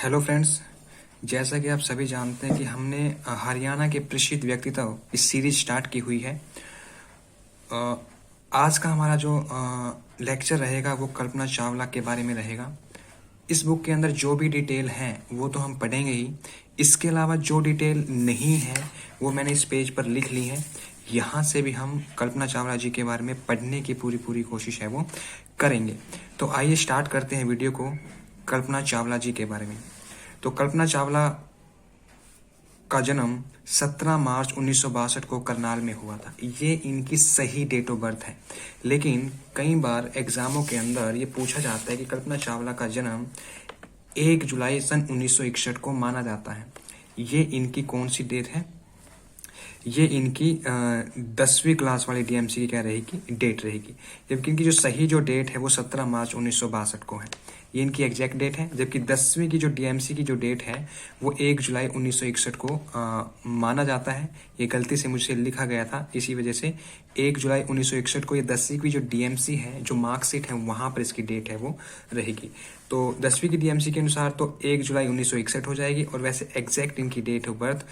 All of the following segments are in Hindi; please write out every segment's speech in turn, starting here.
Hello friends. जैसा कि आप सभी जानते हैं कि हमने हरियाणा के प्रसिद्ध व्यक्तित्व इस सीरीज स्टार्ट की हुई है। अ, आज का हमारा जो लेक्चर रहेगा वो कल्पना चावला के बारे में रहेगा। इस बुक के अंदर जो भी डिटेल है वो तो हम पढ़ेंगे ही। इसके अलावा जो डिटेल नहीं है वो मैंने इस पेज पर लिख ली है। यहाँ से भी हम कल्पना चावला जी के बारे में पढ़ने की पूरी पूरी कोशिश है वो करेंगे। तो आइए स्टार्ट करते हैं वीडियो को कल्पना चावला जी के बारे में। तो कल्पना चावला का जन्म 17 मार्च 1962 को करनाल में हुआ था। ये इनकी सही डेट ऑफ बर्थ है, लेकिन कई बार एग्जामों के अंदर ये पूछा जाता है कि कल्पना चावला का जन्म 1 जुलाई सन 1961 को माना जाता है। ये इनकी कौन सी डेट है? ये इनकी 10वीं क्लास वाली डीएमसी की क्या रहेगी? डेट रहेगी। जबकि इनकी जो सही जो डेट है वो 17 मार्च 1962 को है। ये इनकी एग्जैक्ट डेट है। जबकि 10वीं की जो डीएमसी की जो डेट है वो 1 जुलाई 1961 को माना जाता है। ये गलती से मुझसे लिखा गया था, इसी वजह से 1 जुलाई 1961 को ये 10वीं की जो डीएमसी है, जो मार्कशीट है, वहां पर इसकी डेट है वो रहेगी। तो 10वीं की डीएमसी के अनुसार तो 1 जुलाई 1961 हो जाएगी, और वैसे एग्जैक्ट इनकी डेट ऑफ बर्थ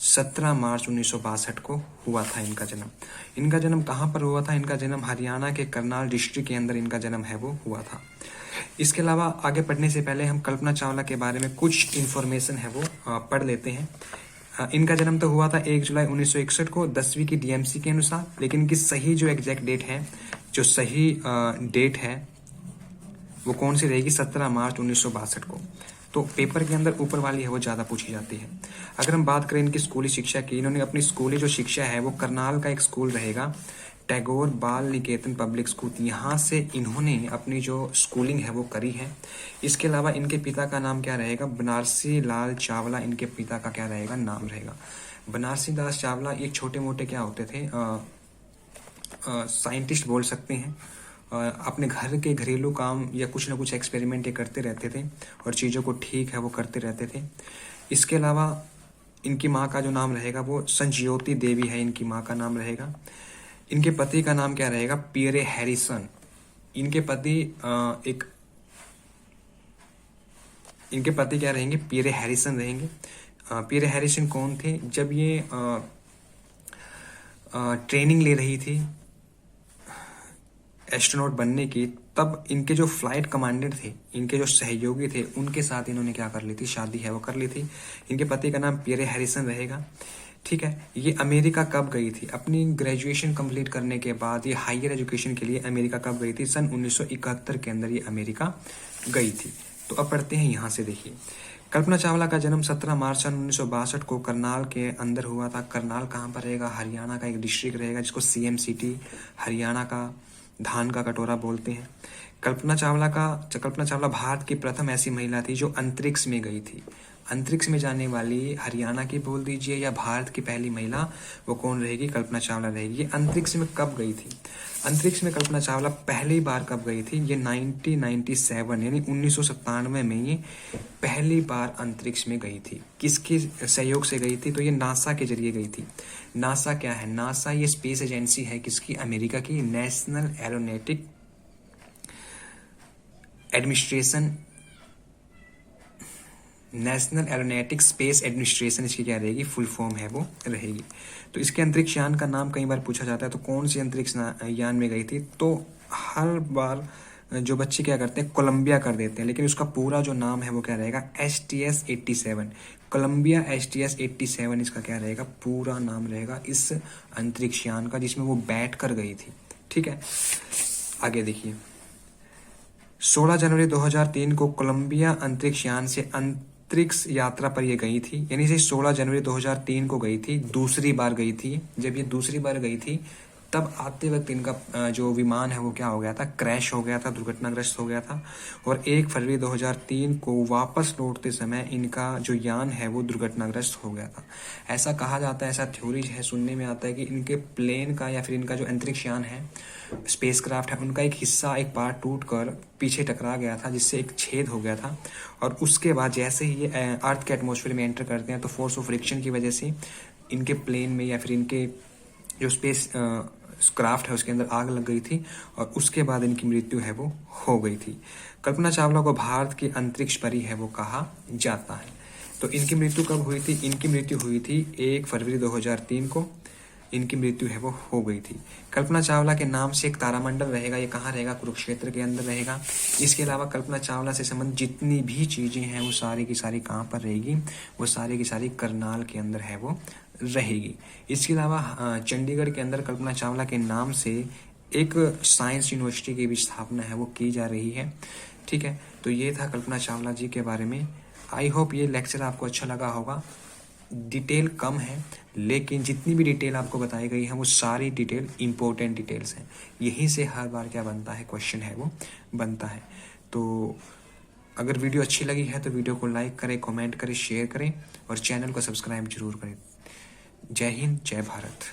17 मार्च 1962 को हुआ था इनका जन्म। इनका जन्म कहाँ पर हुआ था? इनका जन्म हरियाणा के करनाल डिस्ट्रिक्ट के अंदर इनका जन्म है वो हुआ था। इसके अलावा आगे पढ़ने से पहले हम कल्पना चावला के बारे में कुछ इन्फॉर्मेशन है वो पढ़ लेते हैं। इनका जन्म तो हुआ था 1 जुलाई 1961 को 10वीं की डीएमसी के अनुसार, लेकिन इनकी सही जो एग्जैक्ट डेट है, जो सही डेट है वो कौन सी रहेगी? 17 मार्च 1962 को। तो पेपर के अंदर ऊपर वाली है वो ज़्यादा पूछी जाती है। अगर हम बात करें इनकी स्कूली शिक्षा की, इन्होंने अपनी स्कूली जो शिक्षा है वो करनाल का एक स्कूल रहेगा, टैगोर बाल निकेतन पब्लिक स्कूल, यहाँ से इन्होंने अपनी जो स्कूलिंग है वो करी है। इसके अलावा इनके पिता का नाम क्या रहेगा? बनारसी लाल चावला इनके पिता का क्या रहेगा? नाम रहेगा। बनारसी दास चावला ये छोटे मोटे क्या होते थे? साइंटिस्ट बोल सकते हैं। अपने घर के घरेलू काम या कुछ ना कुछ एक्सपेरिमेंट ये करते रहते थे और चीज़ों को ठीक है वो करते रहते थे। इसके अलावा इनकी माँ का जो नाम रहेगा वो संज्योति देवी है, इनकी माँ का नाम रहेगा। इनके पति का नाम क्या रहेगा? Pierre Harrison. इनके पति इनके पति क्या रहेंगे? पियरे हैरिसन रहेंगे। पियरे हैरिसन कौन थे? जब ये ट्रेनिंग ले रही थी एस्ट्रोनॉट बनने की, तब इनके जो फ्लाइट कमांडेंट थे, इनके जो सहयोगी थे, उनके साथ इन्होंने क्या कर ली थी? शादी है वो कर ली थी। इनके पति का नाम पियरे हैरिसन रहेगा। ठीक है। ये अमेरिका कब गई थी? अपनी ग्रेजुएशन कंप्लीट करने के बाद ये हायर एजुकेशन के लिए अमेरिका कब गई थी? सन 1971 के अंदर ये अमेरिका गई थी। तो अब पढ़ते हैं यहाँ से। देखिए, कल्पना चावला का जन्म 17 मार्च सन 1962 को करनाल के अंदर हुआ था। करनाल कहाँ पर रहेगा? हरियाणा का एक डिस्ट्रिक्ट रहेगा जिसको सीएम सिटी, हरियाणा का धान का कटोरा बोलते हैं। कल्पना चावला भारत की प्रथम ऐसी महिला थी जो अंतरिक्ष में गई थी। अंतरिक्ष में जाने वाली हरियाणा की बोल दीजिए या भारत की पहली महिला, वो कौन रहेगी? कल्पना चावला रहेगी। ये अंतरिक्ष में कब गई थी? अंतरिक्ष में कल्पना चावला पहली बार कब गई थी? ये 1997 यानी 1997 में ये पहली बार अंतरिक्ष में गई थी। किसके सहयोग से गई थी? तो ये नासा के जरिए गई थी। नासा क्या है? नासा ये स्पेस एजेंसी है किसकी? अमेरिका की। National aeronautic administration, national aeronautic space administration इसकी क्या रहेगी? फुल फॉर्म है वो रहेगी। तो इसके अंतरिक्ष यान का नाम कई बार पूछा जाता है, तो कौन सी अंतरिक्ष यान में गई थी? तो हर बार जो बच्चे क्या करते हैं, कोलंबिया कर देते हैं, लेकिन उसका पूरा जो नाम है वो क्या रहेगा? STS-87। कोलंबिया STS-87 इसका क्या रहेगा? पूरा नाम रहेगा इस अंतरिक्ष यान का, जिसमें वो बैठ कर गई थी। ठीक है, आगे देखिए। 16 जनवरी 2003 को कोलंबिया अंतरिक्ष यान से अंतरिक्ष यात्रा पर ये गई थी, यानी से 16 जनवरी 2003 को गई थी। दूसरी बार गई थी। जब ये दूसरी बार गई थी तब आते वक्त इनका जो विमान है वो क्या हो गया था? क्रैश हो गया था, दुर्घटनाग्रस्त हो गया था। और 1 फरवरी 2003 को वापस लौटते समय इनका जो यान है वो दुर्घटनाग्रस्त हो गया था। ऐसा कहा जाता है, ऐसा थ्योरी है, सुनने में आता है कि इनके प्लेन का या फिर इनका जो अंतरिक्ष यान है, स्पेसक्राफ्ट है, उनका एक हिस्सा, एक पार्ट टूट कर पीछे टकरा गया था, जिससे एक छेद हो गया था। और उसके बाद जैसे ही ये अर्थ के एटमॉस्फेयर में एंटर करते हैं तो फोर्स ऑफ फ्रिक्शन की वजह से इनके प्लेन में या फिर इनके जो स्पेस क्राफ्ट है उसके अंदर आग लग गई थी और उसके बाद इनकी मृत्यु है वो हो गई थी। कल्पना चावला को भारत की अंतरिक्ष परी है वो कहा जाता है। तो इनकी मृत्यु कब हुई थी? इनकी मृत्यु हुई थी 1 फरवरी 2003 को, इनकी मृत्यु है वो हो गई थी। कल्पना चावला के नाम से एक तारामंडल रहेगा, ये कहाँ रहेगा? कुरुक्षेत्र के अंदर रहेगा। इसके अलावा कल्पना चावला से संबंधित जितनी भी चीज़ें हैं वो सारी की सारी कहाँ पर रहेगी? वो सारी की सारी करनाल के अंदर है वो रहेगी। इसके अलावा चंडीगढ़ के अंदर कल्पना चावला के नाम से एक साइंस यूनिवर्सिटी की भी स्थापना है वो की जा रही है। ठीक है, तो ये था कल्पना चावला जी के बारे में। आई होप ये लेक्चर आपको अच्छा लगा होगा। डिटेल कम है, लेकिन जितनी भी डिटेल आपको बताई गई है वो सारी डिटेल इंपॉर्टेंट डिटेल्स हैं। यहीं से हर बार क्या बनता है, क्वेश्चन है वो बनता है। तो अगर वीडियो अच्छी लगी है तो वीडियो को लाइक करें, कमेंट करें, शेयर करें और चैनल को सब्सक्राइब जरूर करें। जय हिंद, जय भारत।